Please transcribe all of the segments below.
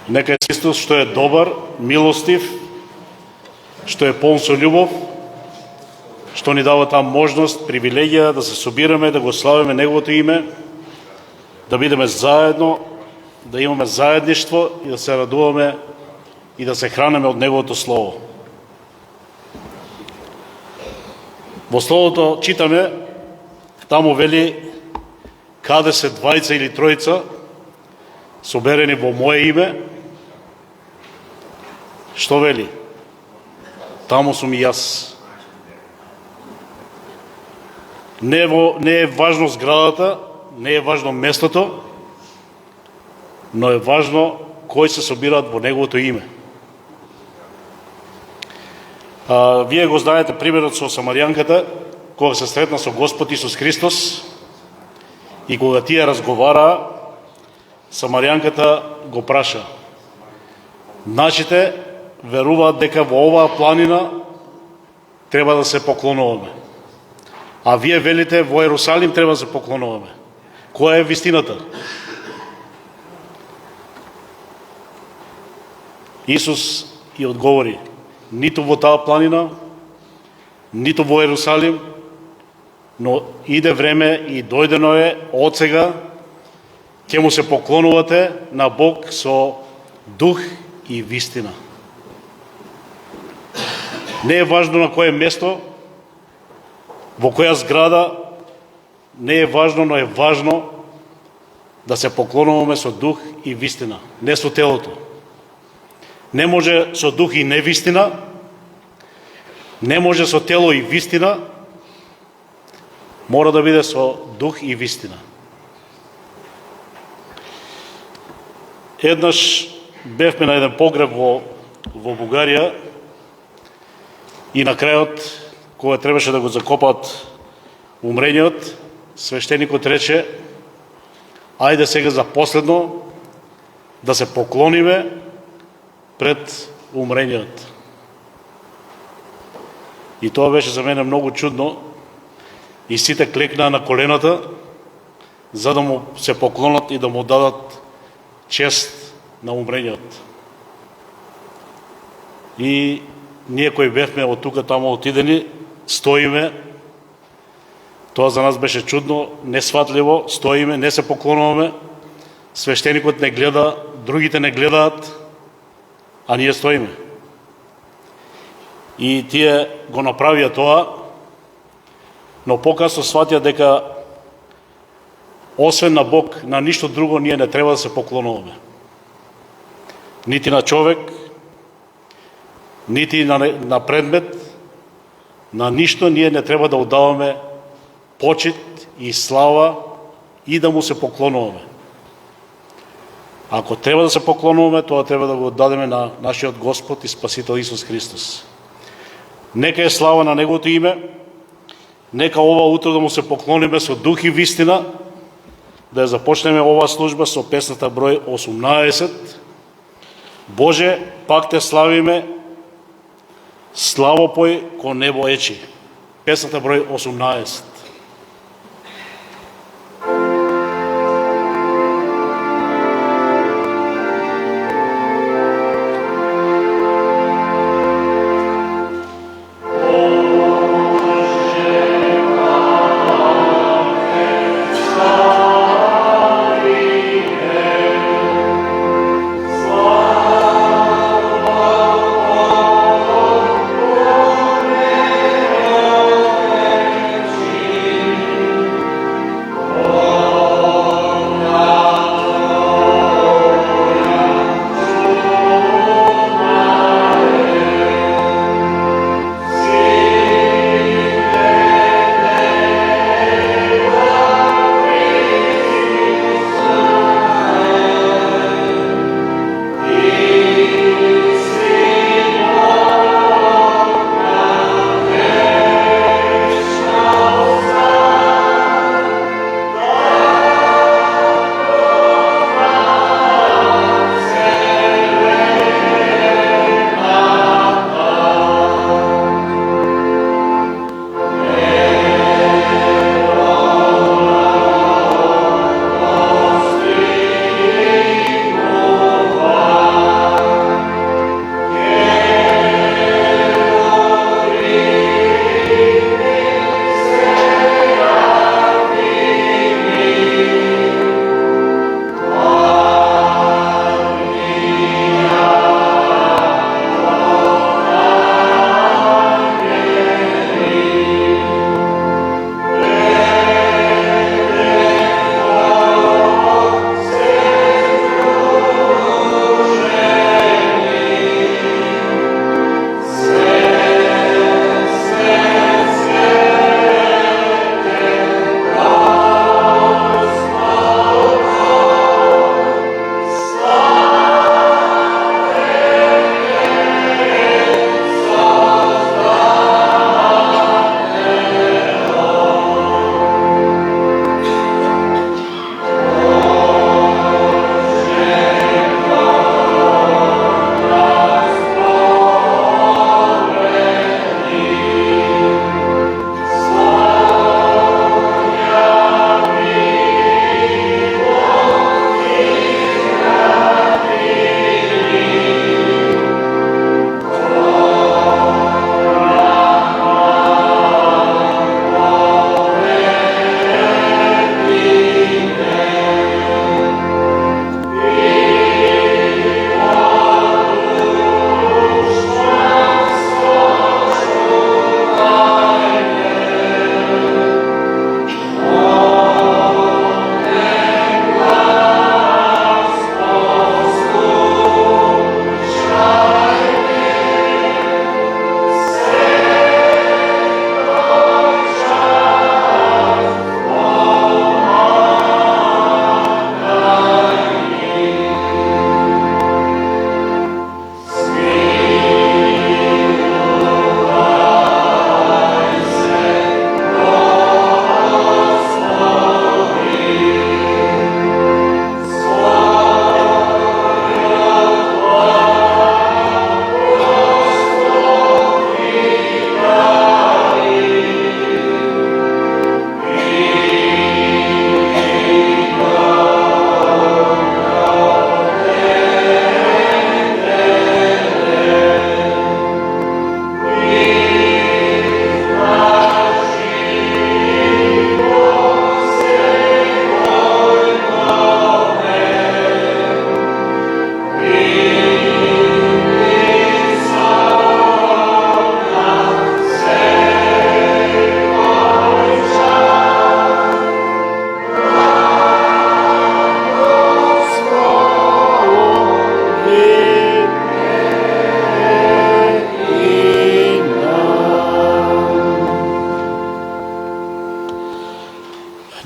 Нека Христос, што е добар, милостив, што е полн со љубов, што ни дава таа можност, привилегија да се собираме, да го славиме Неговото име, да бидеме заедно, да имаме заедништво и да се радуваме и да се хранеме од Неговото Слово. Во Словото читаме, таму вели, каде се двајца или тројца, соберени во Моje име, што вели? Таму сум и јас. Не е важно зградата, не е важно местото, но е важно кои се собираат во Неговото име. Вие го знаете примерот со Самарјанката, кога се сретна со Господ Исус Христос и кога тие разговараа, Самарјанката го праша: нашите веруваат дека во оваа планина треба да се поклонуваме, а вие велите во Ерусалим треба да се поклонуваме. Која е вистината? Исус ја одговори: ниту во таа планина, ниту во Ерусалим, но иде време и дојдено е од сега, ќе му се поклонувате на Бог со дух и вистина. Не е важно на кое место, во која зграда, не е важно, но е важно да се поклонуваме со дух и вистина, не со телото. Не може со дух и невистина, не може со тело и вистина, мора да биде со дух и вистина. Еднаш бевме на еден погреб во Бугарија и на крајот, кога требаше да го закопат умрениот, свештеникот рече: ајде сега за последно да се поклониме пред умрениот. И тоа беше за мене многу чудно, и сите клекнаа на колената за да му се поклонат и да му дадат чест на умрениот. И ние кои бевме од тука таму отидени, стоиме. Тоа за нас беше чудно, несватливо, стоиме, не се поклонуваме. Свештеникот не гледа, другите не гледаат, а ние стоиме. И тие го направија тоа, но покасно сватија дека освен на Бог, на ништо друго ние не треба да се поклонуваме. Нити на човек, нити на предмет, на ништо ние не треба да отдаваме почит и слава и да му се поклонуваме. Ако треба да се поклонуваме, тоа треба да го отдадеме на нашиот Господ и Спасител Исус Христос. Нека е слава на Неговото име, нека ова утро да му се поклониме со дух и вистина, да ја започнеме оваа служба со песната број 18. Боже, пак те славиме, славопој ко небо ечи. Песната број 18. Amen.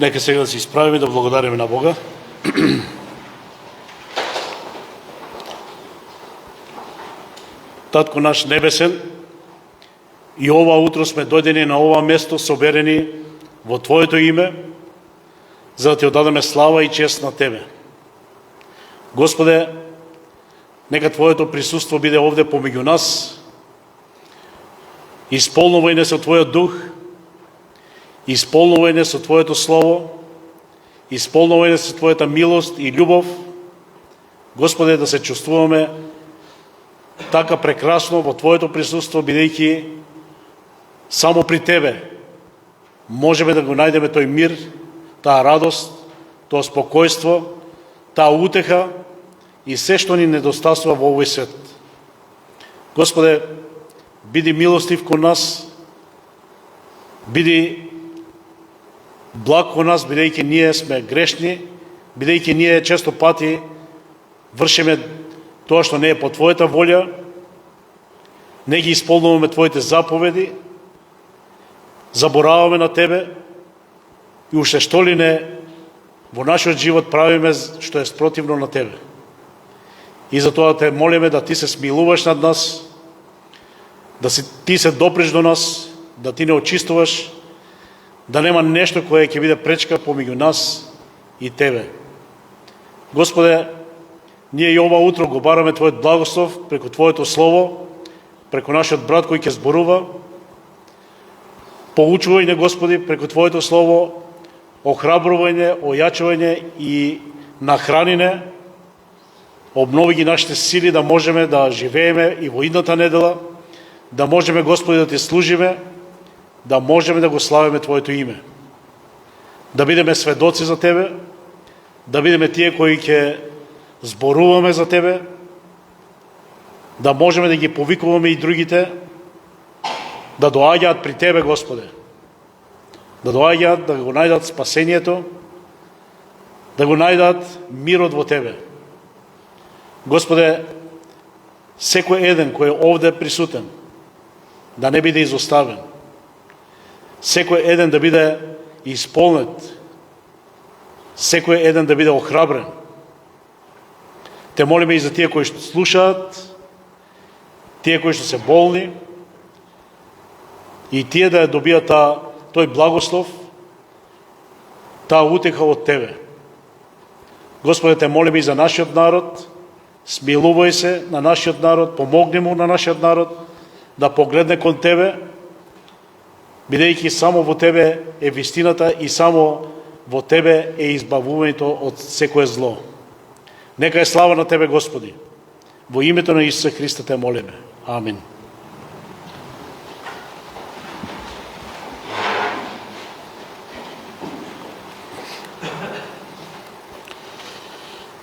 Нека сега да се изправиме да благодариме на Бога. Татко наш небесен, и ова утро сме дојдени на ова место соберени во Твоето име, за да Ти одадеме слава и чест на Тебе. Господе, нека Твоето присуство биде овде помеѓу нас, исполнувај не со Твојот дух, исполнувај не со Твоето слово, исполнувај не со Твојата милост и љубов. Господе, да се чувствуваме така прекрасно во Твоето присуство, бидејќи само при Тебе можеме да го најдеме тој мир, таа радост, тоа спокојство, таа утеха и се што ни недостасува во овој свет. Господе, биди милостив кон нас, биди благ кон нас, бидејќи ние сме грешни, бидејќи ние често пати вршиме тоа што не е по Твојата волја, не ги исполнуваме Твоите заповеди, забораваме на Тебе и уште што ли не во нашиот живот правиме што е спротивно на Тебе. И затоа Те молиме да Ти се смилуваш над нас, да Ти се допреш до нас, да Ти не очистуваш, да нема нешто кое ќе биде пречка помеѓу нас и Тебе. Господе, ние и ова утро го бараме Твојот благослов преку Твоето слово, преку нашиот брат кој ќе зборува. Поучувај не, Господи, преку Твоето слово, охрабрувај не, ојачувај не и нахрани не, обнови ги нашите сили да можеме да живееме и во идната недела, да можеме, Господи, да Ти служиме, да можеме да го славиме Твоето име. Да бидеме сведоци за Тебе, да бидеме тие кои ќе зборуваме за Тебе, да можеме да ги повикуваме и другите, да доаѓаат при Тебе, Господе, да доаѓаат, да го најдат спасението, да го најдат мирот во Тебе. Господе, секој еден кој е овде присутен, да не биде изоставен, секој еден да биде исполнет, секој еден да биде охрабрен. Те молиме и за тие кои што слушаат, тие кои што се болни, и тие да добијат тој благослов, таа утеха од Тебе. Господе, Те молиме и за нашиот народ, смилувај се на нашиот народ, помогни му на нашиот народ да погледне кон Тебе, бидејќи само во Тебе е вистината и само во Тебе е избавувањето од секое зло. Нека е слава на Тебе, Господи. Во името на Исуса Христа Те молиме. Амин.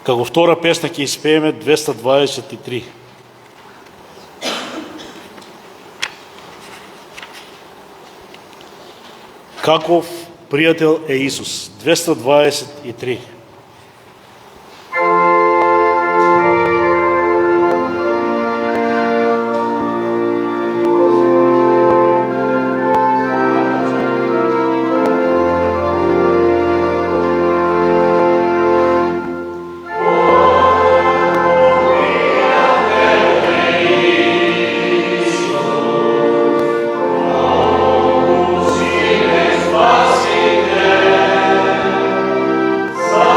Како втора песна ќе испееме 223. Каков пријател е Исус? 223. Sa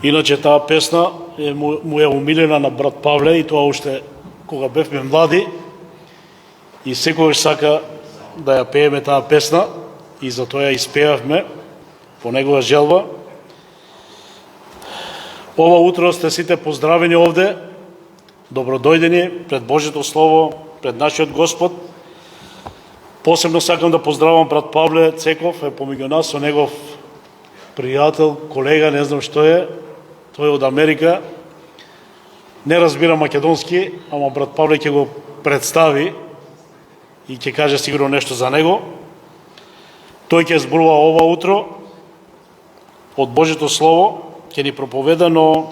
Иначе таа песна му е умилена на брат Павле и тоа уште кога бевме млади и секогаш сака да ја пееме таа песна и затоа ја испеавме по негова желба. Ова утро сте сите поздравени овде, добродојдени пред Божјото Слово, пред нашиот Господ. Посебно сакам да поздравам брат Павле Цеков, е помеѓу нас, со негов пријател, колега, не знам што е, тој е од Америка. Не разбира македонски, ама брат Павле ќе го представи и ќе каже сигурно нешто за него. Тој ќе зборува ова утро од Божјото Слово, ќе ни проповеда, но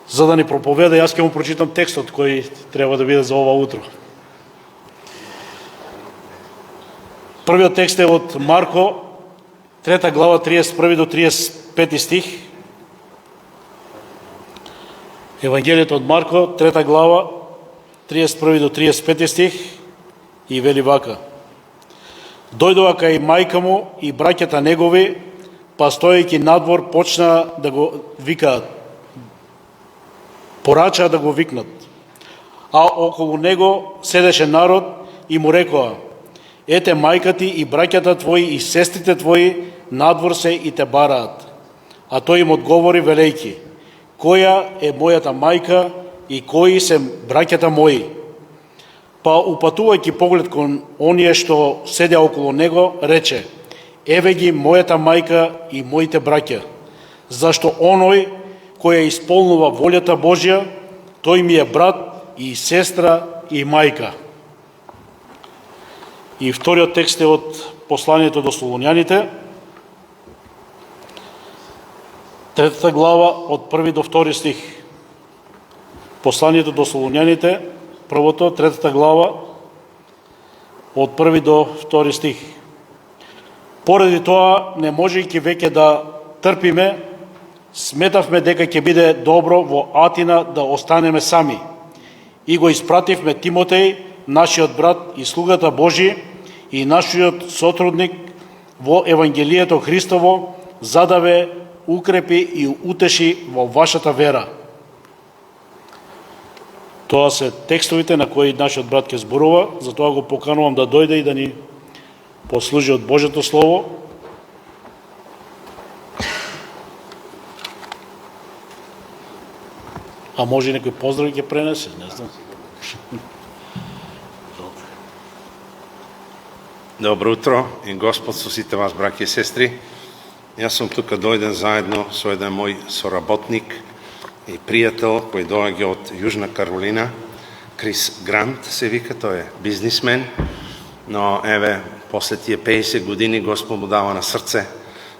за да ни проповеда, јас ќе му прочитам текстот кој треба да биде за ова утро. Првиот текст е од Марко, 3 глава, 31 до 35 стих. Евангелието од Марко, 3 глава, 31 до 35 стих и вели вака. Дојдоа кај мајка му и браќата негови, па стоејќи надвор почна да го викаат. Порачаа да го викнат. А околу него седеше народ и му рекоа: ете мајка ти и браќата твои и сестрите твои надвор се и те бараат. А тој им одговори велејќи: која е мојата мајка и кои се браќата мои? Па упатувајќи поглед кон оние што седеа околу него, рече: еве ги мојата мајка и моите браќа. Зашто оној кој ја исполнува волјата Божја, тој ми е брат и сестра и мајка. И вториот текст е од посланието до Солуњаните, 3 глава од 1 до 2 стих. Посланието до Солуњаните, првото, 3 глава од 1 до 2 стих. Поради тоа, не можејќи веќе да трпиме, сметавме дека ќе биде добро во Атина да останеме сами. И го испративме Тимотеј, нашиот брат и слугата Божи, и нашиот сотрудник во Евангелието Христово, за да ве укрепи и утеши во вашата вера. Тоа се текстовите на кои нашиот брат ќе зборува, затоа го поканувам да дојде и да ни послужи од Божјото Слово. А може некој поздрави ќе пренесе, не знам. Добро утро и Господ со сите вас, браќи и сестри. Јас сум тука дојден заедно со еден мој соработник и пријател кој доаѓа од Јужна Каролина, Крис Грант се вика, тој е бизнисмен, но еве после тие 50 години Господ му дава на срце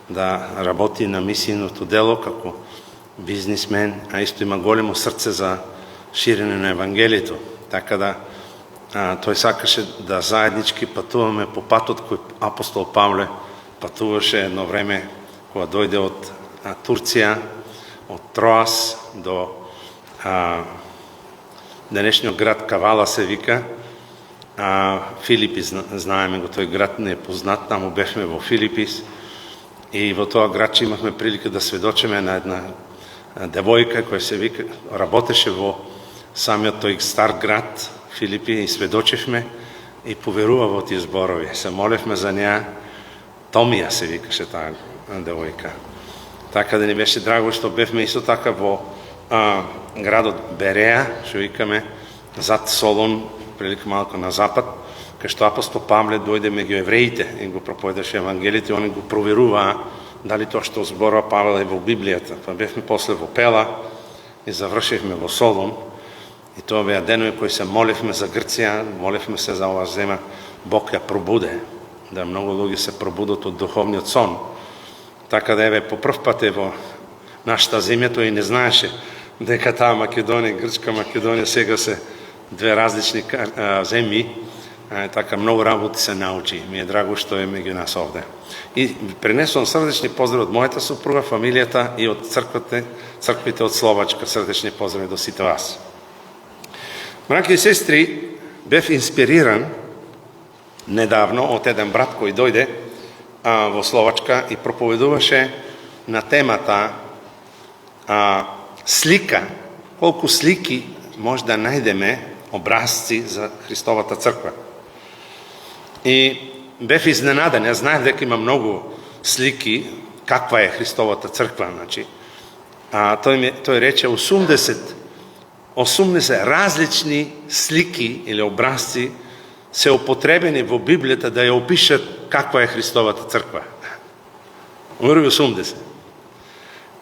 да работи на мисијното дело како бизнисмен, а исто има големо срце за ширење на Евангелието. Така да тој сакаше да заеднички патуваме по патот кој апостол Павле патуваше едно време кога дојде од Турција, од Троас до денешниот град Кавала се вика. Филипис, знаеме го, тој град не е познат, таму бевме во Филипис и во тоа градче имавме прилика да сведочиме на една девојка која се вика, работеше во самиот тој стар град Филипи и сведочевме и поверува во тие зборови. Се молевме за неа, Томија се викаше таа девојка. Така да ни беше драго што бевме исто така во градот Береа, што викаме зад Солон, прилика малку на запад, кај што апостол Павле дојде меѓу евреите и го проповедаше Евангелието, они го проверуваа дали тоа што зборува Павел е во Библијата. Па бевме после во Пела и завршивме во Солон. И тоа беа денови кои се молевме за Грција, молевме се за оваа земја, Бог ја пробуде, да многу луѓе се пробудат од духовниот сон. Така да еве по прв пат е во нашата земја, тој и не знаеше дека таа Македонија, Грчка Македонија сега се две различни земји. Така многу работи се научи. Ми е драго што е меѓу нас овде. И пренесувам срдечни поздрави од мојата супруга, фамилијата и од црквите од Словачка. Срдечни поздрави до сите вас. Браќи и сестри, бев инспириран недавно од еден брат кој дојде во Словачка и проповедуваше на темата слика, колку слики може да најдеме образци за Христовата црква. И бев изненаден, ја знаев дека има многу слики каква е Христовата црква, значи. Тој рече 80 различни слики или образци се употребени во Библијата да ја опишат каква е Христовата црква. Урови 80.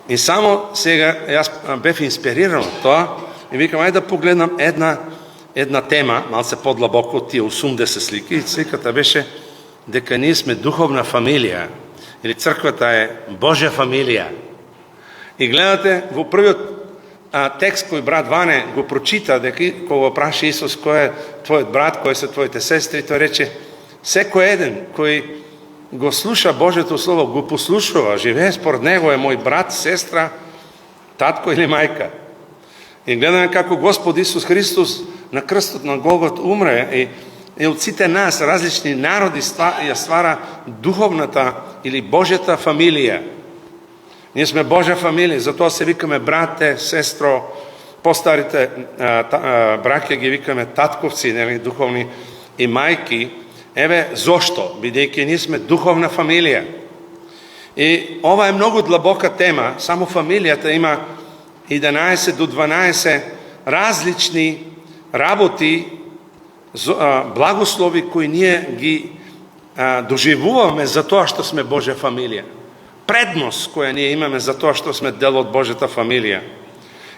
И само сега јас бев инспириран од тоа и викам, ајде да погледнам една тема, малце подлабоко од тие 80 слики. И сликата беше дека ние сме духовна фамилија, или црквата е Божја фамилија. И гледате, во првиот текст кој брат Ване го прочита, дека кога праша Исус кој е твојот брат, кои се твоите сестри, тој рече, секој еден кој го слуша Божјето слово, го послушува, живее според него е мој брат, сестра, татко или мајка. И гледаме како Господ Исус Христос на крстот на Голгот умре и од сите нас, различни народи, ја ствара духовната или Божјата фамилија. Ние сме Божја фамилија, затоа се викаме брате, сестро, постарите браќа ги викаме татковци, нели, духовни и мајки. Еве зошто? Бидејќи ние сме духовна фамилија. И ова е многу длабока тема, само фамилијата има 11 до 12 различни работи, благослови кои ние ги доживуваме за тоа што сме Божја фамилија. Предност која ние имаме за тоа што сме дел од Божјата фамилија.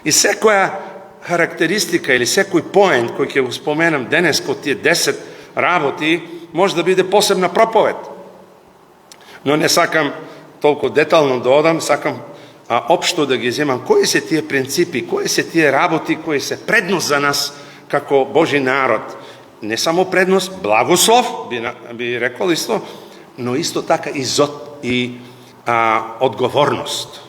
И секоја характеристика или секој поент кој ќе го споменам денес од тие 10 работи може да биде посебна проповед. Но не сакам толку детално да одам, сакам општо да ги земам кои се тие принципи, кои се тие работи кои се предност за нас како Божи народ. Не само предност, благослов, би рекол исто, но исто така и одговорност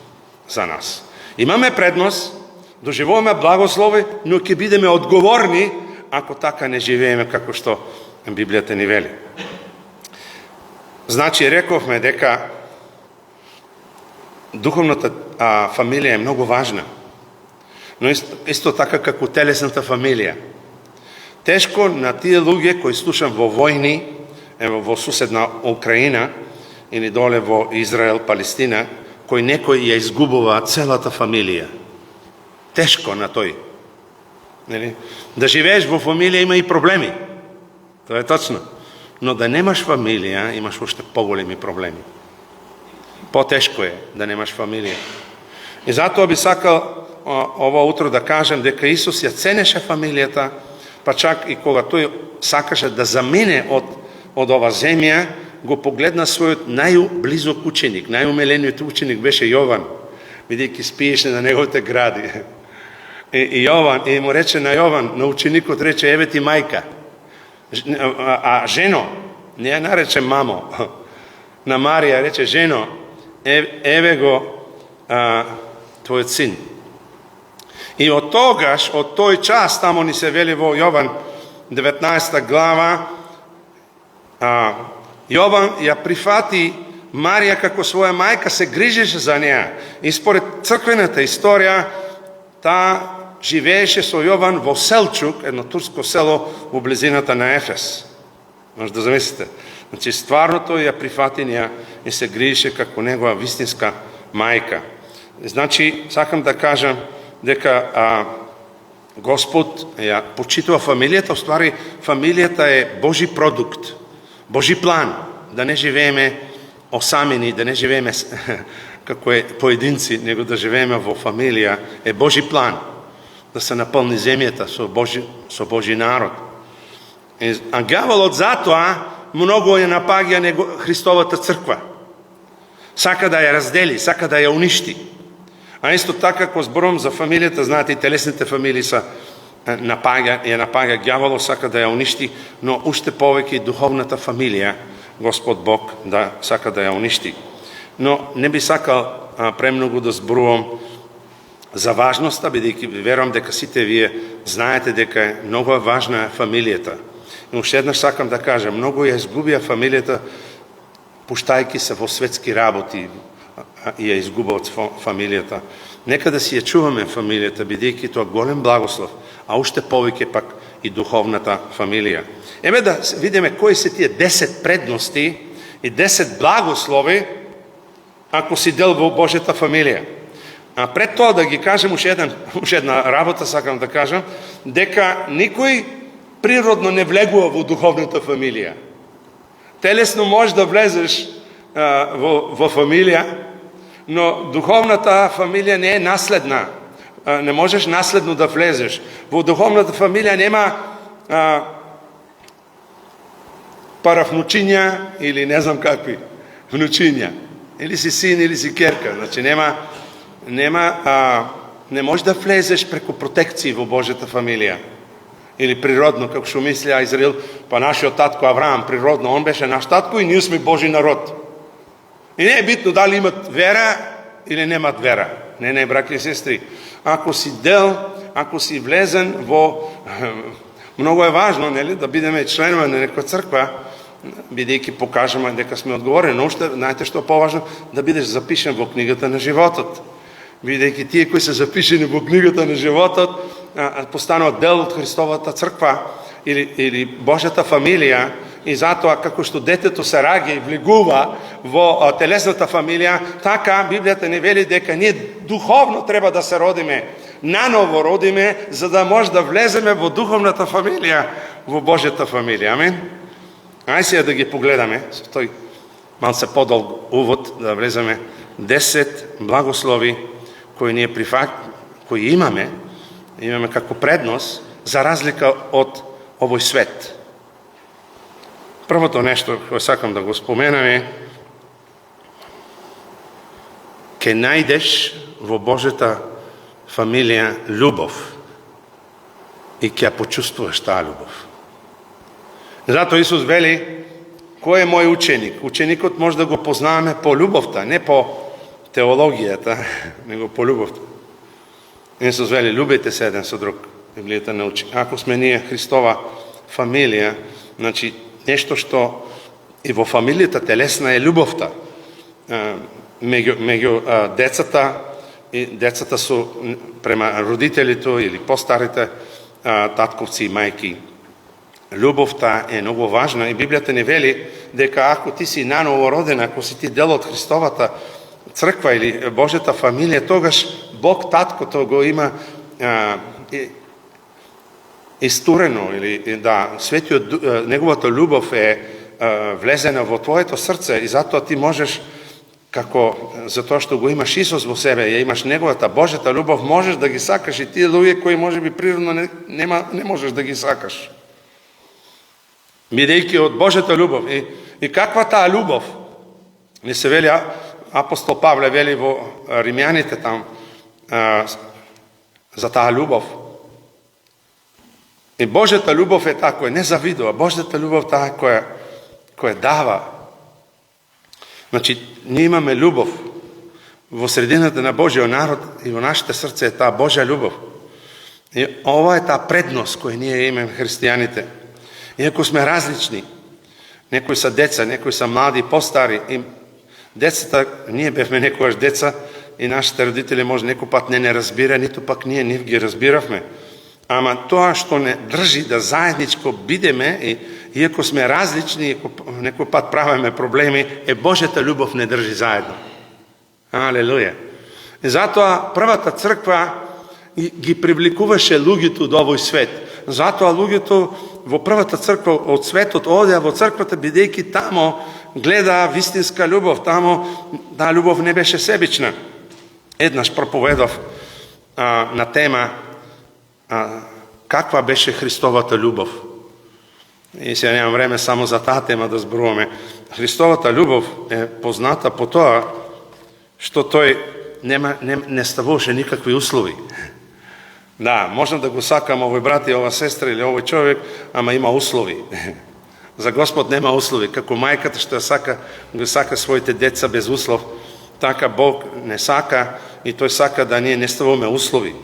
за нас. Имаме предност, доживуваме благослови, но ќе бидеме одговорни ако така не живееме како што Библијата ни вели. Значи, рековме дека духовната фамилија е многу важна, но исто така како телесната фамилија. Тешко на тие луѓе кои слушам во војни, во суседна Украина, или доле во Израел, Палестина, кој некој ја изгубува целата фамилија. Тешко на тој. Да живееш во фамилија има и проблеми. Тоа е точно. Но да немаш фамилија, имаш уште поголеми проблеми. Потешко е да немаш фамилија. И затоа би сакал ова утро да кажем дека Исус ја ценеше фамилијата, па чак и кога тој сакаше да замине од ова земја, го погледна својот најблизок ученик, најумелениот ученик беше Јован, бидејќи спиеше на неговите гради. И Јован, и му рече на Јован, на ученикот рече, еве ти мајка. А жено, не ја нарече мамо, на Марија рече, жено, еве го твојот син. И од тогаш, од тој час, тамо ни се вели во Јован 19 глава, Јован ја прифати Марија како своја мајка, се грижеше за неа. И според црквената историја, таа живееше со Јован во Селчук, едно турско село во близината на Ефес. Може да замислите. Значи, стварно тој ја прифати неа и се грижеше како негова вистинска мајка. Значи, сакам да кажам дека Господ ја почитува фамилијата, уствари фамилијата е Божи продукт, Божи план, да не живееме осамени, да не живееме како поединци, него да живееме во фамилија, е Божи план, да се наполни земјата со Божи народ. А ѓаволот затоа многу ја напаѓа Христовата црква. Сака да ја раздели, сака да ја уништи. А исто така, кога зборувам за фамилијата, знаете, и телесните фамилии ја напаѓа ѓаволот, сака да ја уништи, но уште повеќе духовната фамилија, Господ Бог, да сака да ја уништи. Но не би сакал премногу да зборувам за важноста, бидејќи верувам дека сите вие знаете дека е многу важна фамилијата. И уште еднаш сакам да кажам, многу ја изгубија фамилијата, пуштајќи се во светски работи, и ја изгуба од фамилијата. Нека да си ја чуваме фамилијата, бидејќи тоа голем благослов, а уште повеќе пак и духовната фамилија. Еме да видиме кои се тие 10 предности и 10 благослови ако си дел во Божјата фамилија. А пред тоа да ги кажем уште една работа, сакам да кажам, дека никој природно не влегува во духовната фамилија. Телесно можеш да влезеш во фамилија, но духовната фамилија не е наследна. Не можеш наследно да влезеш. Во духовната фамилија нема паравнучиња или не знам какви внучиња. Или си син, или си керка. Значи не можеш да влезеш преку протекции во Божјата фамилија. Или природно, како што мислеа Израил, па нашиот татко Авраам, природно, он беше наш татко и ние сме Божи народ. И не е битно дали имат вера или немат вера. Не, браќи и сестри. Ако си дел, ако си влезен во... Многу е важно, нели, да бидеме членови на некоја црква, бидејќи покажеме дека сме одговорени. Но уште, знаете што е поважно? Да бидеш запишен во книгата на животот. Бидејќи тие кои се запишени во книгата на животот, постануваат дел од Христовата црква или Божјата фамилија, и затоа како што детето се раѓа и влегува во телесната фамилија, така Библијата не вели дека ние духовно треба да се родиме, наново родиме, за да може да влеземе во духовната фамилија, во Божјата фамилија. Амин. Ај сега да ги погледаме, со тој малце подолг увод, да влеземе 10 благослови кои кои имаме како предност, за разлика од овој свет. Првото нешто кој сакам да го споменам е: ке најдеш во Божјата фамилија љубов и ќе ја почувствуваш таа љубов. Затоа Исус вели: кој е мој ученик? Ученикот може да го познаваме по љубовта, не по теологијата, него по љубовта. Исус вели: љубете се еден со друг. Библијата научи. Ако сме ние Христова фамилија, значи нешто што и во фамилијата телесна е љубовта меѓу децата, и децата су према родителите или постарите татковци и мајки. Љубовта е многу важна и Библијата не вели дека ако ти си наново роден, ако си ти дел од Христовата црква или Божјата фамилија, тогаш Бог таткото го има истурено, или да, неговата љубов е влезена во твоето срце и затоа ти можеш, затоа што го имаш Исус во себе, ја имаш неговата Божјата љубов, можеш да ги сакаш и тие луѓе кои можеби природно не можеш да ги сакаш. Бидејќи од Божјата љубов. И каква таа љубов? Не се вели, апостол Павле вели во Римјаните там за таа љубов. И Божјата љубов е таа која не завидува, Божјата љубов таа која дава. Значи, ние имаме љубов во средината на Божјиот народ и во нашите срце е таа Божја љубов. И ова е таа предност која ние имаме христијаните. Иако сме различни, некои са деца, некои са млади, постари, и децата, ние бевме некојаш деца и нашите родители може некој пат не разбира, ниту пак ние ги разбиравме. Ама тоа што не држи да заедничко бидеме, и иако сме различни, некој пат правиме проблеми, е Божјата љубов не држи заедно. Алелуја. И затоа првата црква ги привлекуваше луѓето од овој свет. Затоа луѓето во првата црква од светот одеа во црквата, бидејќи тамо гледа вистинска љубов, тамо таа љубов не беше себична. Еднаш проповедов на тема каква беше Христовата ljubов. И сега немам време само за таа тема да зборуваме. Христовата љубов е позната по тоа што тој не ставуваше никакви услови. Да, можам да го сакам овој брат и ова сестра или овој човек, ама има услови. За Господ нема услови. Како мајката што го сака своите деца без услов, така Бог не сака и тој сака да ние не ставуваме услови.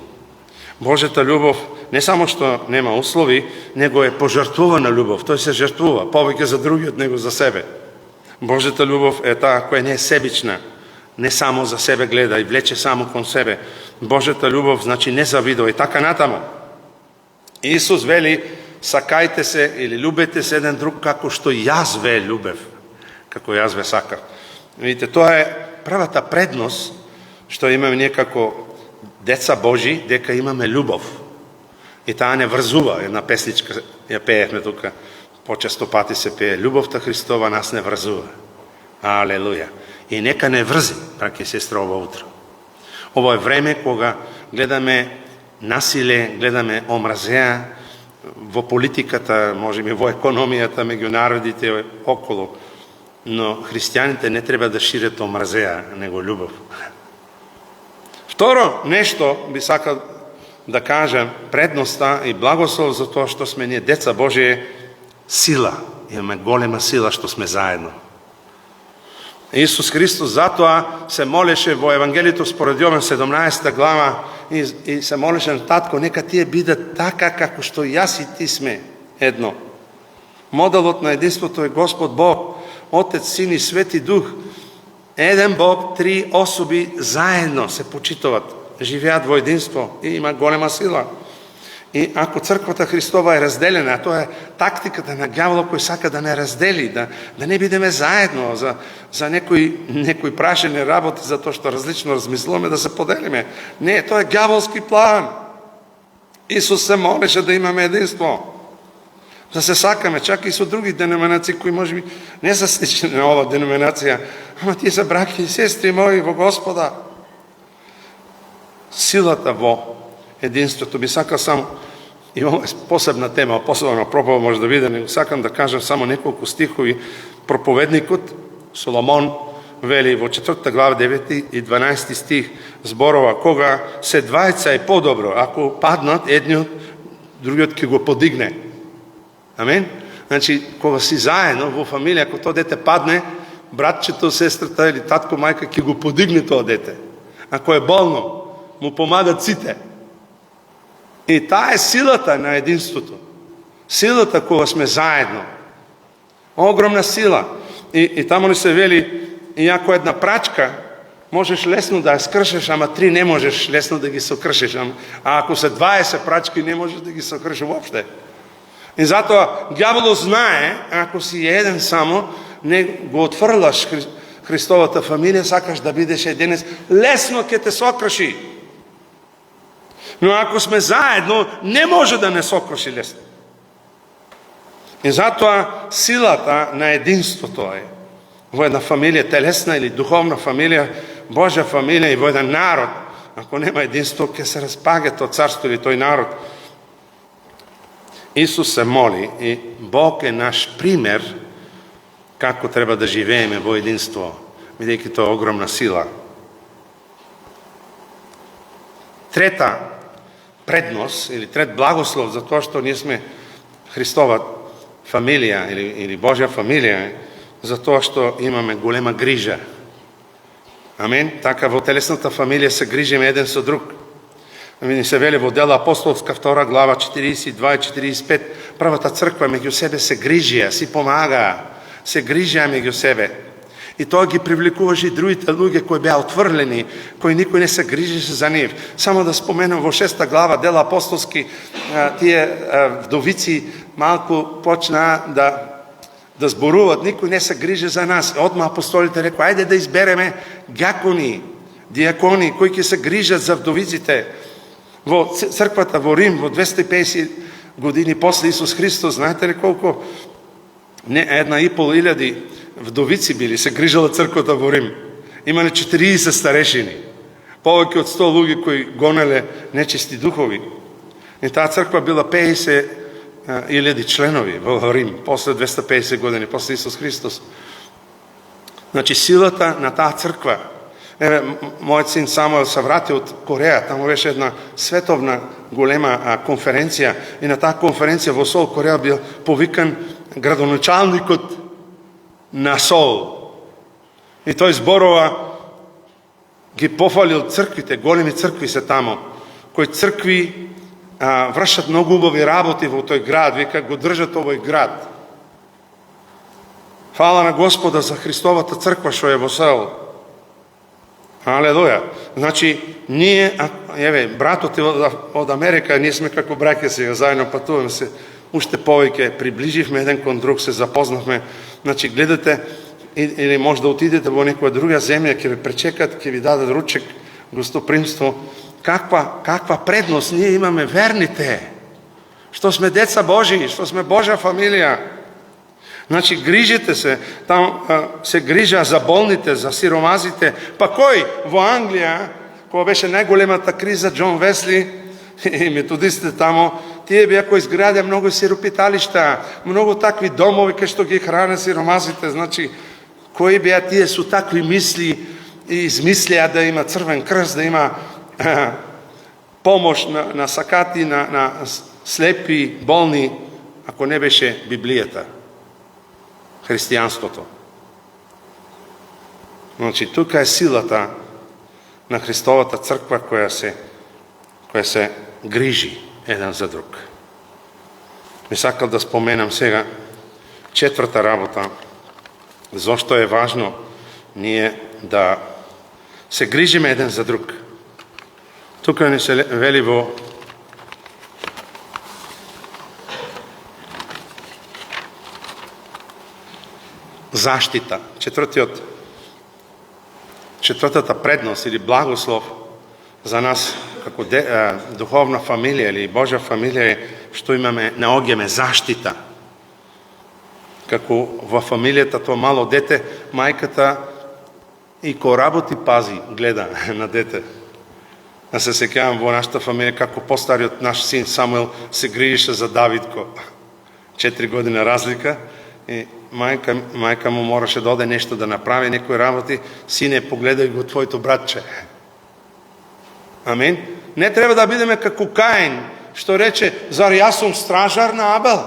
Божјата љубов не само што нема услови, него е пожртвувана љубов. Тој се жртвува повеќе за другиот него за себе. Божјата љубов е таа која не е себична, не само за себе гледа и влече само кон себе. Божјата љубов значи не завидува и така натаму. Исус вели, сакајте се или любете се еден друг како што јас ве љубев, како јас ве сакав. Видите, тоа е правата предност што имаме ние како деца Божи, дека имаме љубов. И таа не врзува, една песничка ја пеевме тука, почесто пати се пее, љубовта Христова нас не врзува. Алелуја. И нека не врзи, браќи и сестри, ова утро. Ово е време кога гледаме насиле, гледаме омразеа во политиката, можеби во економијата, меѓу народите околу. Но христијаните не треба да шират омразеа, него љубов. Второ нешто би сакал да кажам, предноста и благослов за тоа што сме ние деца Божие, сила. Имаме голема сила што сме заедно. Исус Христос затоа се молеше во Евангелието според Јован 17 глава и се молеше на Татко, нека тие бидат така како што јас и ти сме едно. Моделот на единството е Господ Бог, Отец, Син и Свети Дух. Еден Бог, три особи заедно се почитуват, живеат во единство и има голема сила. И ако црквата Христова е разделена, тоа е тактиката на ѓаволот кој сака да не раздели, да не бидеме заедно за некои прашени работи, за тоа што различно размислуваме, да се поделиме. Не, тоа е ѓаволски план. Исус се молеше да имаме единство, да се сакаме, чак и со други деноминации кои можеби не се слични на ова деноминација, ама тие се браќи и сестри мои во Господа. Силата во единството. Би сакал само, имам посебна тема, посебна проповед може да биде, но сакам да кажам само неколку стихови. Проповедникот Соломон вели во 4 глава 9 и 12 стих зборува, кога се двајца е подобро, ако паднат едниот, другиот ќе го подигне. Амин? Значи, кога си заедно во фамилија, ако тоа дете падне, братчето, сестрата или татко, мајка ќе го подигне тоа дете. Ако е болно, му помагат сите. И таа е силата на единството. Силата кога сме заедно. Огромна сила. И тамо ни се вели, и ако една прачка, можеш лесно да ја скршеш, ама 3 не можеш лесно да ги сокршиш. А ако се 20 прачки, не можеш да ги сокршиш воопште. И затоа ѓаволот знае, ако си еден само, не го отфрлаш Христовата фамилија, сакаш да бидеш единец, лесно ќе те сокрши. Но ако сме заедно, не може да не сокруши лесно. И затоа силата на единството е во една фамилија, телесна или духовна фамилија, Божја фамилија и во еден народ. Ако нема единство, ќе се распаѓа тоа царство или тој народ. Исус се моли и Бог е наш пример како треба да живееме во единство, бидејќи тоа е огромна сила. Трета предност или трет благослов за тоа што ние сме Христова фамилија или Божја фамилија, за тоа што имаме голема грижа. Амин? Така во телесната фамилија се грижиме еден со друг. Ни се вели во Дела апостолска 2 глава 42 и 45, првата црква меѓу себе се грижија, си помагаа, се грижија меѓу себе. И тоа ги привлекуваше и другите луѓе кои беа отврлени, кои никој не се грижеше за нив. Само да споменам во 6 глава Дела апостолски, тие вдовици малку почнаа да зборуват, никој не се грижи за нас. Одма апостолите рекоа, ајде да избереме ѓакони, дијакони, кои ќе се грижат за вдовиците. Во црквата во Рим, во 250 години после Исус Христос, знаете ли колку? Не, 1,5 вдовици били, се грижала црквата во Рим. Имале 40 старешини, повеќе од 100 луѓе кои гонеле нечисти духови. И таа црква била 50,000 членови во Рим, после 250 години, после Исус Христос. Значи, силата на таа црква. Еве, мојот син Самуел се врати од Кореја, таму беше една световна голема конференција и на таа конференција во Сол, Кореја, бил повикан градоначалникот на Сол. И тој зборува, ги пофалил црквите, големи цркви се тамо, кои цркви вршат многу убави работи во тој град, вика, го држат овој град. Фала на Господа за Христовата црква што е во Сол. Алелуја. Значи, ние, еве, братот од Америка, ние сме како браќа сега, заедно патуваме се, уште повеќе, приближивме еден кон друг, се запознавме. Значи, гледате, или може да отидете во некоја друга земја, ќе ве пречекат, ќе ви дадат ручек, гостопримство. Каква предност ние имаме верните, што сме деца Божии, што сме Божја фамилија. Значи, грижите се, там се грижа за болните, за сиромазите. Па кој во Англија, кога беше најголемата криза, Джон Весли и методистите тамо, тие беа кои изградија многу сиропиталишта, многу такви домови кај што ги хране сиромазите. Значи, кои беа тие со такви мисли и измислија да има Црвен крст, да има помош на сакати, на слепи, болни, ако не беше Библијата, христијанството. Значи, тука е силата на Христовата црква која се грижи еден за друг. Би сакал да споменам сега четврта работа, зошто е важно ние да се грижиме еден за друг. Тука ни се вели во заштита. Четвртата предност или благослов за нас како духовна фамилија или Божја фамилија е што имаме, наоѓаме заштита. Како во фамилијата тоа мало дете, мајката и ко работи пази, гледа на дете. А се сеќавам во нашата фамилија како постариот наш син Самуел се грижеше за Давидко. 4 години разлика и мајка му мораше да оде нешто да направи, некои работи, сине, погледај го твоето братче. Амин. Не треба да бидеме како Каин, што рече, зар јас сум стражар на Абел?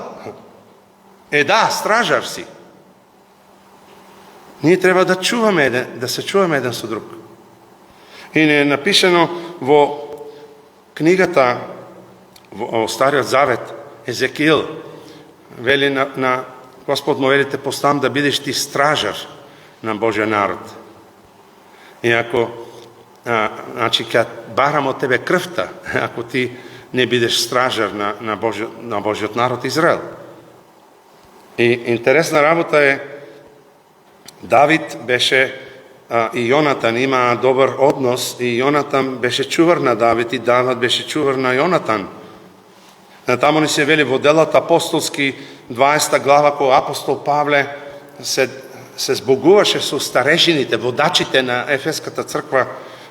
Да, стражар си. Ние треба да чуваме, да се чуваме еден со друг. И не е напишено во книгата, во Стариот Завет, Езекиил, вели на Господ му велите постам да бидеш ти стражар на Божия народ. И ако, значи, ке барам од тебе крвта, ако ти не бидеш стражар на Божиот народ Израел. И интересна работа е, Давид беше и Јонатан имаа добар однос, и Јонатан беше чувар на Давид и Давид беше чувар на Јонатан. Тамо ни се вели во Делата апостолски 20 глава, кога апостол Павле се збогуваше со старешините, водачите на Ефеската црква,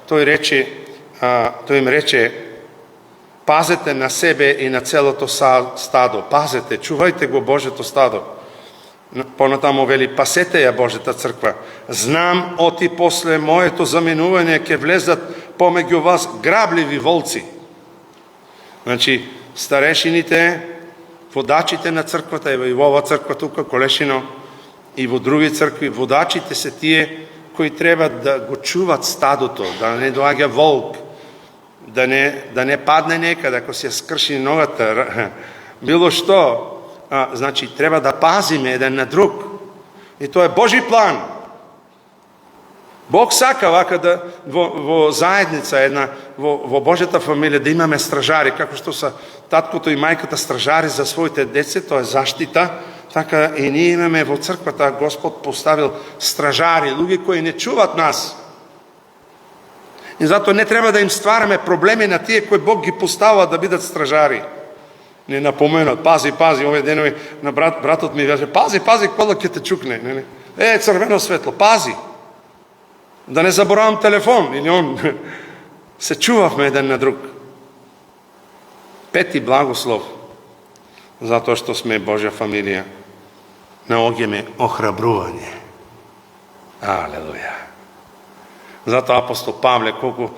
тој им рече, пазете на себе и на целото стадо, пазете, чувајте го Божето стадо. Понатамо вели, пасете ја Божјата црква. Знам оти после моето заминување ќе влезат помеѓу вас грабливи волци. Значи, старешините, водачите на црквата, и во ова црква тука, Колешино, и во други цркви, водачите се тие кои треба да го чуват стадото, да не доаѓа волк, да не падне некаде, ако се скрши ногата, било што. Значи, треба да пазиме еден на друг. И тоа е Божи план. Бог сака вака да во заедница, во Божјата фамилија да имаме стражари, како што са таткото и мајката стражари за своите деца, тоа е заштита, така и ние имаме во црквата, Господ поставил стражари, луѓе кои не чуват нас. И затоа не треба да им ствараме проблеми на тие кои Бог ги поставува да бидат стражари. Не напоменат, пази, овие денови на братот ми веќе, пази, кола ќе те чукне. Црвено светло, пази. Да не заборавам телефон, или он. Се чувавме еден на друг. Пети благослов, затоа што сме Божја фамилија, наоѓаме охрабрување. Алелуја. Затоа апостол Павле, колку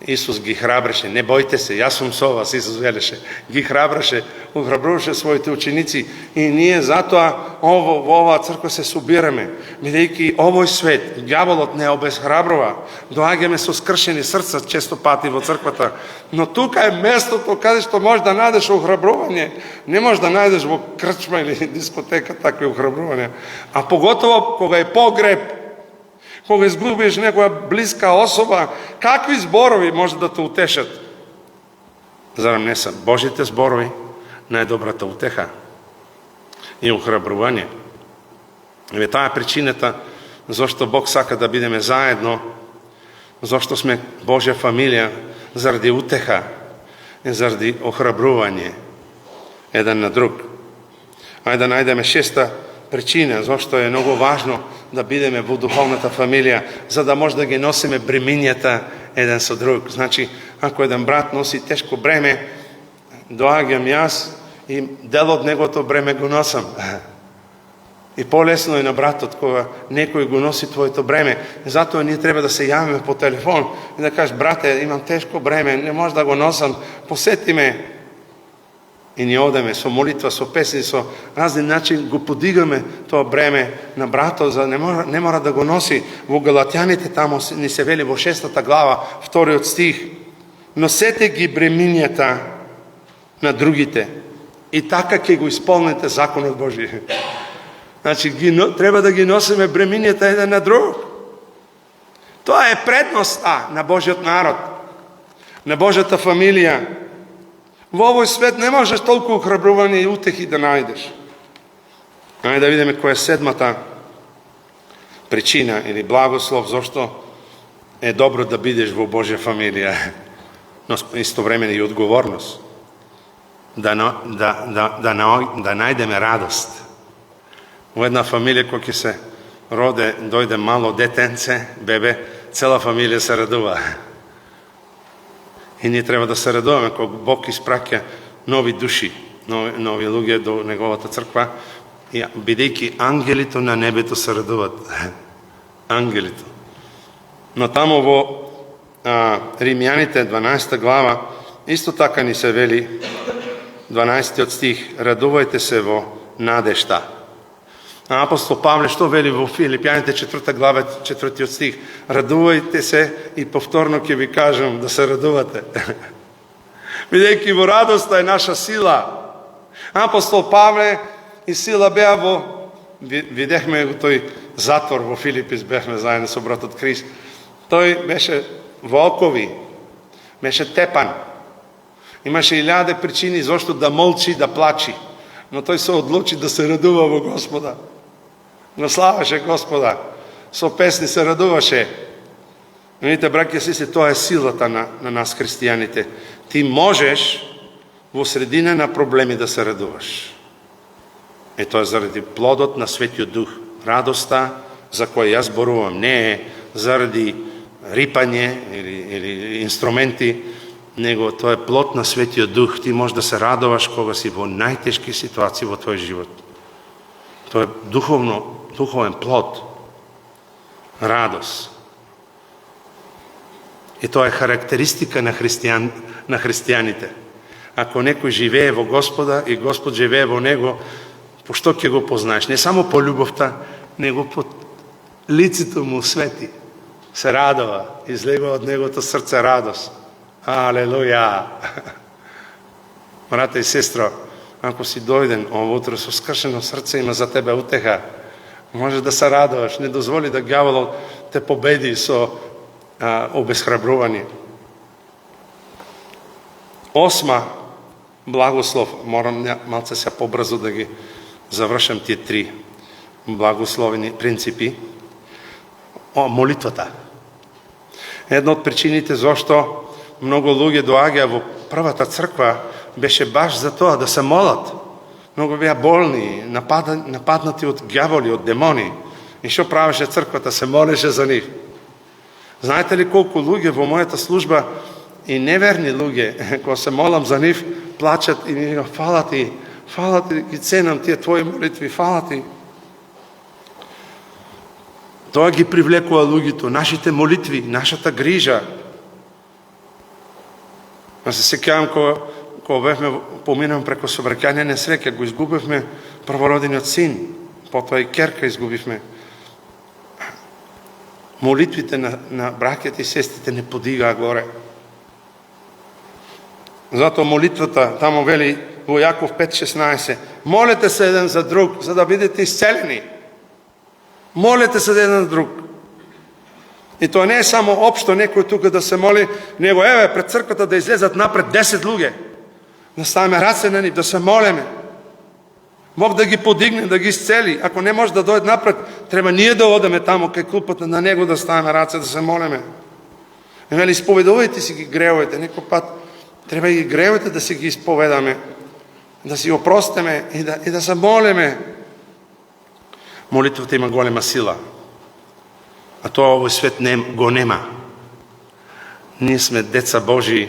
Исус ги храбреше, не бојте се, јас сум со вас, Исус велеше, ги храбраше, охрабруваше своите ученици, и ние затоа во оваа црква се собираме, бидејќи овој свет, ѓаволот не обезхрабрува, доаѓаме со скршени срца често пати во црквата, но тука е местото каде што можеш да најдеш охрабрување, не можеш да најдеш во крчма или дискотека такви охрабрувања, а поготово кога е погреб, Кога изгубиш некоја близка особа, какви зборови може да те утешат? Зарем не са Божите зборови најдобрата утеха и охрабрување? Еве таа е причината зашто Бог сака да бидеме заедно, зашто сме Божја фамилија, заради утеха и заради охрабрување еден на друг. Ајде да најдеме шеста причина зашто е многу важно да бидеме во духовната фамилија, за да може да ги носиме бремињата еден со друг. Значи, ако еден брат носи тешко бреме, доаѓам јас и дел од неговото бреме го носам. И полесно е на братот кога некој го носи твоето бреме. Затоа ние треба да се јавиме по телефон и да кажеш: брате, имам тешко бреме, не може да го носам, посети ме. И ни одеме со молитва, со песни, со разни начин го подигаме тоа бреме на братот, за не мора да го носи. Во Галатјаните тамо ни се вели во 6 глава, 2 стих: носете ги бремињата на другите и така ќе го исполнете законот Божи. Значи, треба да ги носиме бремињата еден на друг. Тоа е предноста на Божиот народ, на Божјата фамилија. Во овој свет не можеш толку охрабрување и утехи да најдеш. Ајде да видиме која е седмата причина или благослов зашто е добро да бидеш во Божја фамилија, но истовремено и одговорност да најдеме радост. Во една фамилија која ќе се дојде мало детенце, бебе, цела фамилија се радува. И ние треба да се радуваме кога Бог испраќа нови души, нови луѓе до неговата црква, и бидејќи ангелите на небето се радуват. Ангелите. Но тамо во Римјаните 12 глава исто така ни се вели 12 стих: радувајте се во надежта. А апостол Павле што вели во Филипјаните 4 глава 4 стих? Радувајте се, и повторно ќе ви кажам да се радувате. Бидејќи во радоста е наша сила. Апостол Павле и Сила беа видехме го тој затвор во Филипис, бевме заедно со братот Крис. Тој беше во окови, беше тепан. Имаше 1000 причини зашто да молчи, да плачи. Но тој се одлучи да се радува во Господа. Но славаше Господа. Со песни се радуваше. Видите, браќа сестри, тоа е силата на нас христијаните. Ти можеш во средина на проблеми да се радуваш. И тоа е заради плодот на Светиот Дух. Радоста за која јас зборувам не е заради рипање или инструменти, него тоа е плод на Светиот Дух. Ти можеш да се радуваш кога си во најтешки ситуации во твој живот. Тоа е духовен плод. Радост. И тоа е характеристика на христијаните. Ако некој живее во Господа и Господ живее во него, по што ќе го познаеш? Не само по љубовта, него по лицето му свети. Се радува, излегува од неговото срце радост. Алелуја! Брате и сестро, ако си дојден ово утро со скршено срце, има за тебе утеха. Може да се радуваш, не дозволи да ѓаволот те победи со обесхрабрување. 8 благослов, морам малце се побрзо да ги завршам тие 3 благословени принципи. Молитвата. Една од причините зашто многу луѓе доаѓаа во првата црква беше баш за тоа да се молат. Многу беа болни, нападнати од ѓаволи, од демони. И што правеше црквата? Се молеше за нив. Знаете ли колку луѓе во мојата служба и неверни луѓе, кога се молам за нив, плачат и ми фала ти, ги ценам тие твои молитви, фала ти. Тоа ги привлекува луѓето, нашите молитви, нашата грижа. Аз се сеќавам кога бевме поминам преку собраќање несреќа, го изгубивме првородениот син, потоа и керка изгубивме. Молитвите на браќите и сестрите не подигаа горе. Затоа молитвата, тамо вели во Јаков 5:16, молете се еден за друг, за да бидете исцелени. Молете се еден за друг. И тоа не е само општо некој тука да се моли, него пред црквата да излезат напред 10 луѓе, да ставаме раце на нив, да се молиме. Бог да ги подигне, да ги исцели. Ако не може да дојде напред, треба ние да одеме тамо кај клупата на него да ставаме раце, да се молиме. И вели, исповедувајте си ги гревовете. Некој пат треба и гревовете да си ги исповедаме, да си опростиме и да се молиме. Молитвата има голема сила. А тоа овој свет го нема. Ние сме деца Божии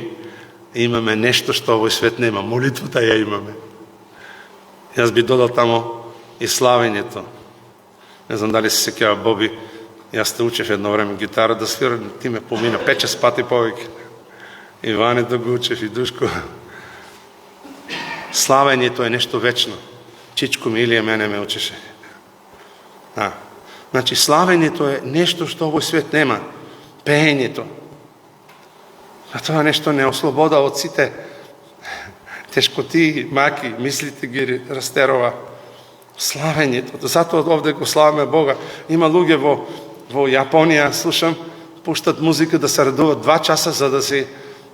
и имаме нешто што овој свет нема. Молитвата ја имаме. Јас би додал тамо и славењето. Не знам дали се сеќава Боби, јас те учев едно време гитара да свирам, ти ме помина 5-6 пати повеќе. И Ването го учев и Душко. Славењето е нешто вечно. Чичко ми Илија мене ме учеше. Значи, славењето е нешто што овој свет нема. Пеењето. А тоа нешто не ослобода од сите тешкоти, маки, мислите ги растерова. Славењето. Затоа овде го славаме Бога. Има луѓе во Јапонија, слушам, пуштат музика да се радуват 2 часа за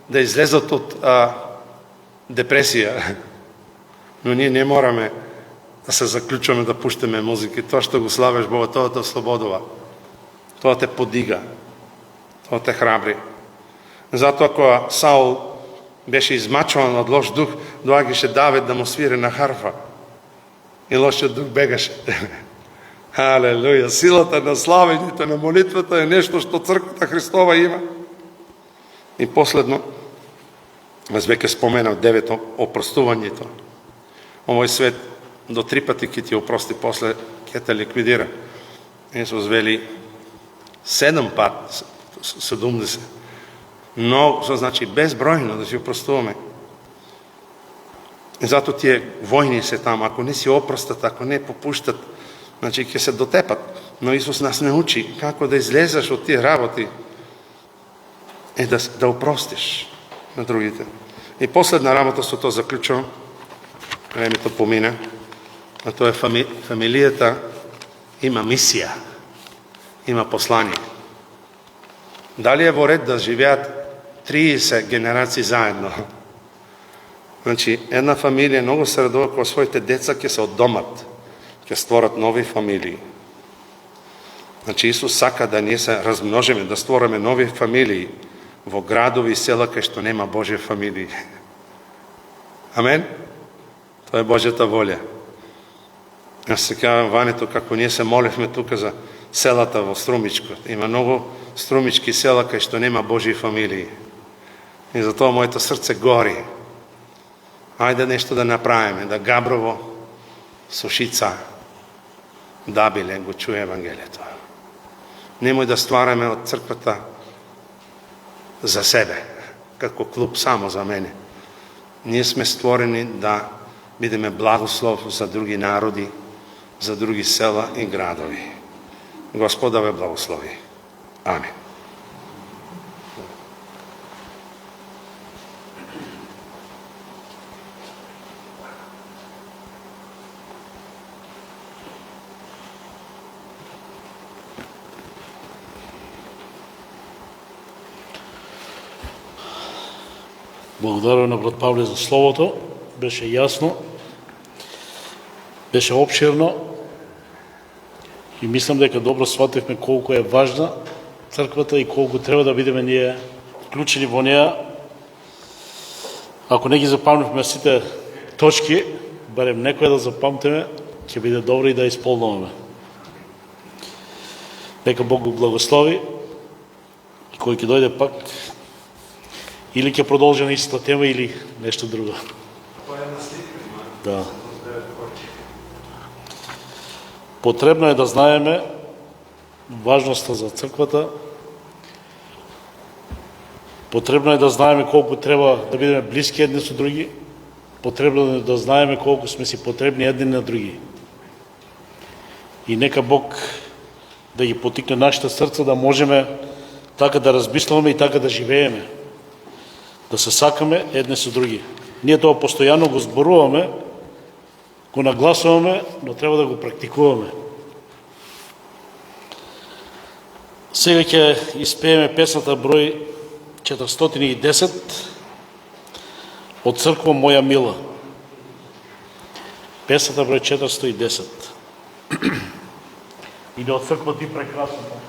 да излезат од депресија. Но ние не мораме да се заклучуваме да пуштаме музика. Тоа што го славиш Бога, тоа те ослободува. Тоа те подига. Тоа те храбри. Затоа кога Саул беше измачуван од лош дух, доаѓаше Давид да му свири на харфа. И лошиот дух бегаше. Халелуја! Силата на славењето, на молитвата е нешто што црквата Христова има. И последно, аз веќе споменав 9 опростувањето. Овој свет до 3 пати ќе ти опрости, после ќе те ликвидира. Исус вели 7 пат, 70. Но, што значи безбројно да си опростуваме. И зато тие војни се таму, ако не си опростат, ако не попуштат, значи ќе се дотепат. Но Исус нас не учи како да излезеш од тие работи и да опростиш на другите. И последна работа, со тоа заклучувам, времето помина, а тоа е фамилијата има мисија, има послание. Дали е во ред да живеат 30 генерации заедно? Значи, една фамилија многу се радува кога своите деца ќе се оддомат, ќе створат нови фамилии. Значи, Исус сака да ние се размножиме, да створаме нови фамилии во градови и села кај што нема Божја фамилии. Амен? Тоа е Божјата волја. Јас се кавам Ването како ние се молевме тука за селата во Струмичко. Има многу струмички села кај што нема Божји фамилии. И затоа моето срце гори. Ајде нешто да направиме, да Габрово, Сушица, Дабиле го чуе Евангелието. Немој да ствараме од црквата за себе, како клуб само за мене. Ние сме створени да бидеме благослов за други народи, за други села и градови. Господа ве благослови. Амин. Благодарам на брат Павле за словото. Беше јасно, беше обширно и мислам дека добро свативме колку е важна црквата и колку треба да бидеме ние вклучени во неа. Ако не ги запамнивме сите точки, барем некој да запамтиме, ќе биде добро и да исполнуваме. Нека Бог го благослови и кој ќе дојде пак или ќе продолжи на истата тема или нешто друго. Да. Потребно е да знаеме важноста за црквата. Потребно е да знаеме колку треба да бидеме блиски едни со други. Потребно е да знаеме колку сме си потребни едни на други. И нека Бог да ги потикне нашите срца да можеме така да размислуваме и така да живееме. Да се сакаме едни со други. Ние тоа постојано го зборуваме, го нагласуваме, но треба да го практикуваме. Сега ќе испееме песната број 410 од црква Моја мила. Песната број 410. Иде од црква Ти прекрасно.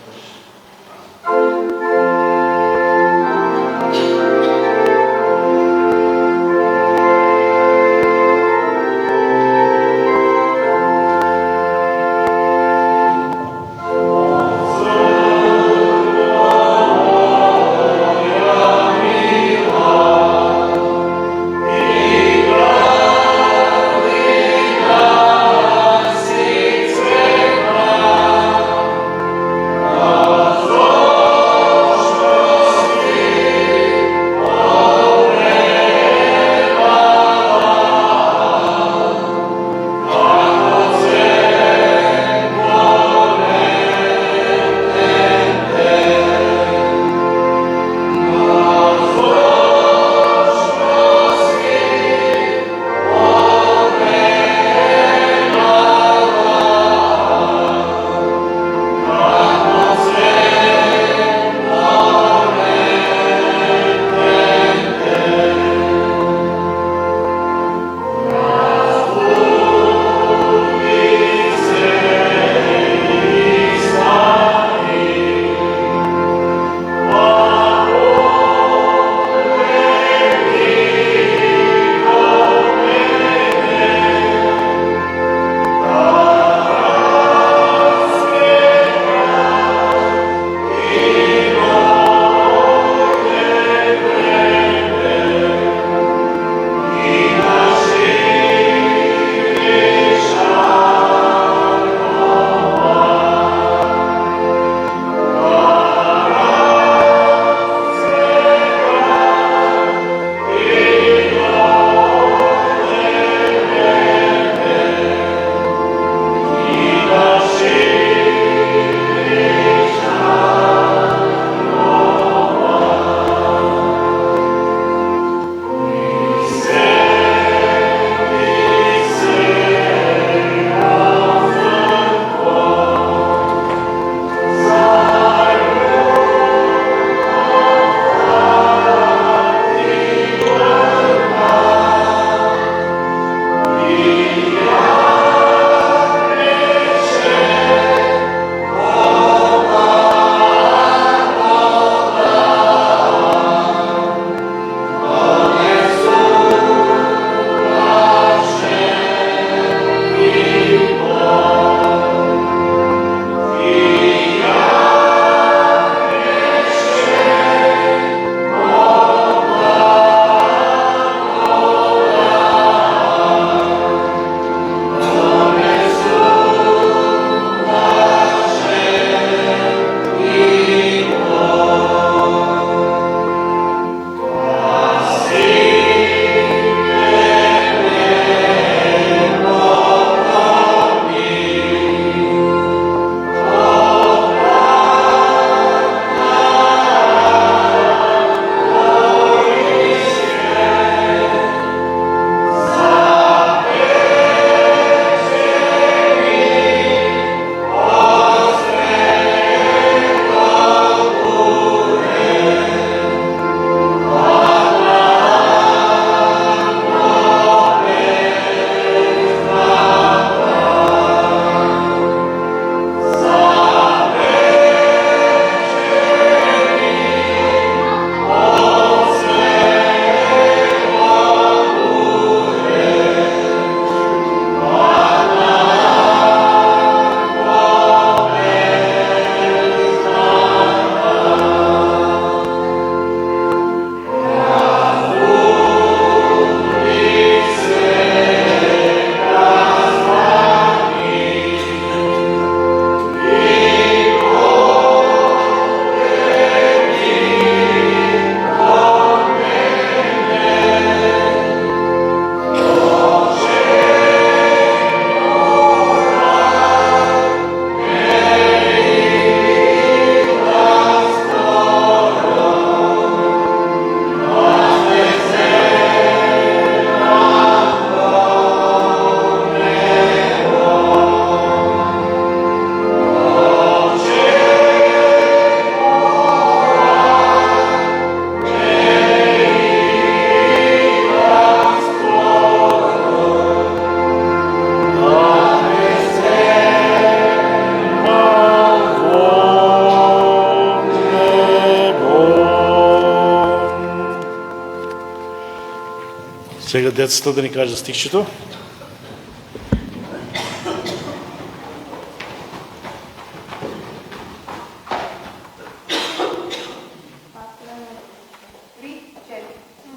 Сега децата да ни кажат стихчето.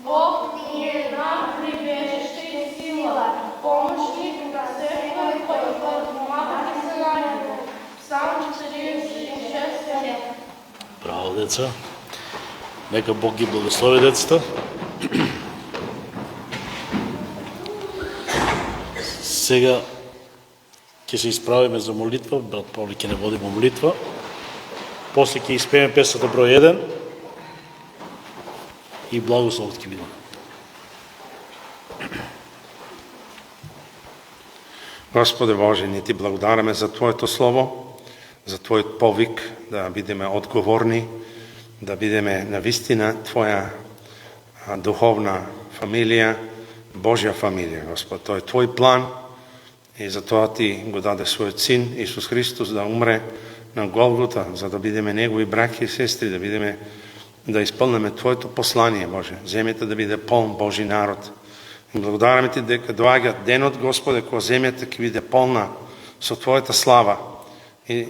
Бог ни е нам прибежище и сила, помощник на всеки, който помага ни се на него. Псалм 46. Браво, деца. Нека Бог ги благослови децата. Сега ќе се изправиме за молитва, брат Павли ќе не води молитва. После ќе испееме песната број 1 и благословот ќе биде. Господи Боже, ние Ти благодараме за Твоето Слово, за Твојот повик да бидеме одговорни, да бидеме навистина Твоја духовна фамилија, Божја фамилија, Господ. Тој е Твој план и затоа Ти го даде Својот Син, Исус Христос, да умре на Голгота, за да бидеме Негови браќи и сестри, да исполниме Твоето послание, Боже. Земјата да биде полн Божи народ. И благодараме Ти дека доаѓа денот, Господе, кога земјата ќе биде полна со Твојата слава и,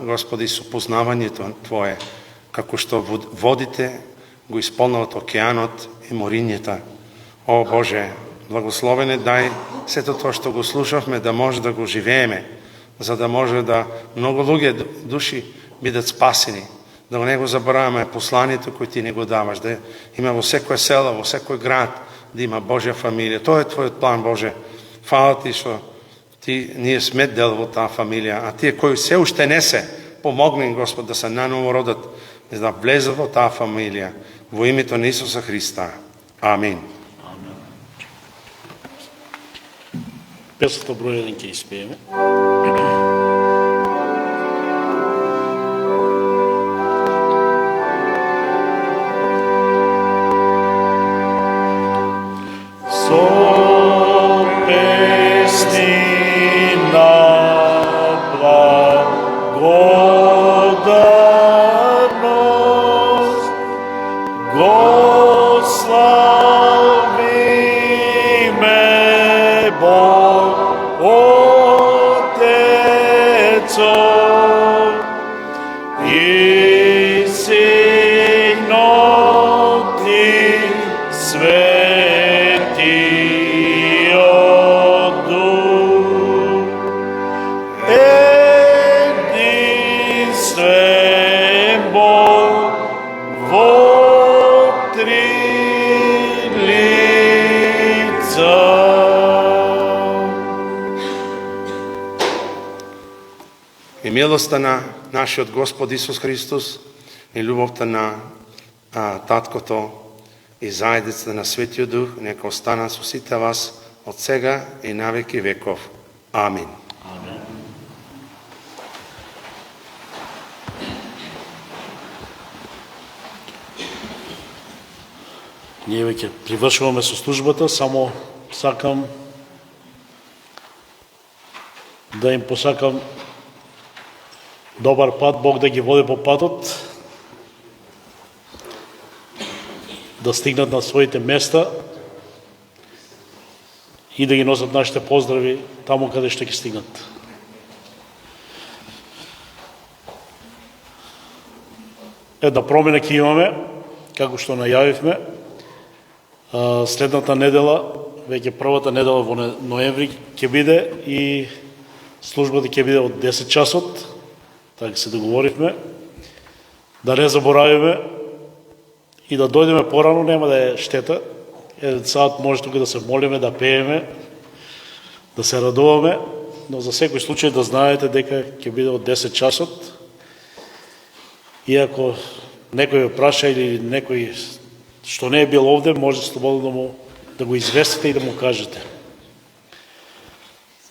Господи, со познавањето Твое, како што водите го исполнуват океанот и морињата. О, Боже, благословене дај сето тоа што го слушавме да може да го живееме, за да може да многу луѓе души бидат спасени, да не го забораваме посланието кој Ти не го даваш, да има во секој село, во секој град, да има Божја фамилија. Тоа е Твојот план, Боже. Фала Ти што ние сме дел во таа фамилија, а тие кои се уште не се, помогни, Господ, да се наново родат, да влезат во таа фамилија, во името на Исуса Христа. Амин. Песната број 1 ќе испееме. Со песни на благодарност го славиме Бог Отецот и Синот и Светиот Дух, единствен Бог во три лица. И милоста на нашиот Господ Исус Христос и љубовта на Таткото и заедницата на Светиот Дух нека остана со сите вас од сега и навеки веков. Амин. Ние веќе привршуваме со службата, само сакам да им посакам добар пат, Бог да ги води по патот, да стигнат на своите места и да ги носат нашите поздрави таму каде што ќе стигнат. Една промена ќе имаме, како што најавивме. Следната недела, веќе првата недела во ноември ќе биде и службата ќе биде од 10 часот, така се договоривме. Да не заборавиме и да дојдеме порано, нема да е штета. Еден саат може тука да се молиме, да пееме, да се радуваме, но за секој случај да знаете дека ќе биде од 10 часот. И ако некој ве праша или некој што не е бил овде, може слободно да го известите и да му кажете.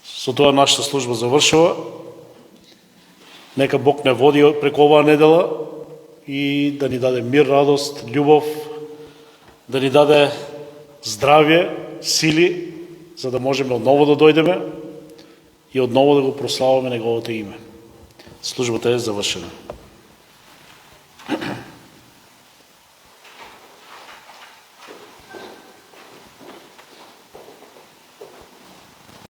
Со тоа нашата служба завршува. Нека Бог не води преку оваа недела и да ни даде мир, радост, љубов, да ни даде здравје, сили, за да можеме одново да дојдеме и одново да го прославаме Неговото име. Службата е завршена.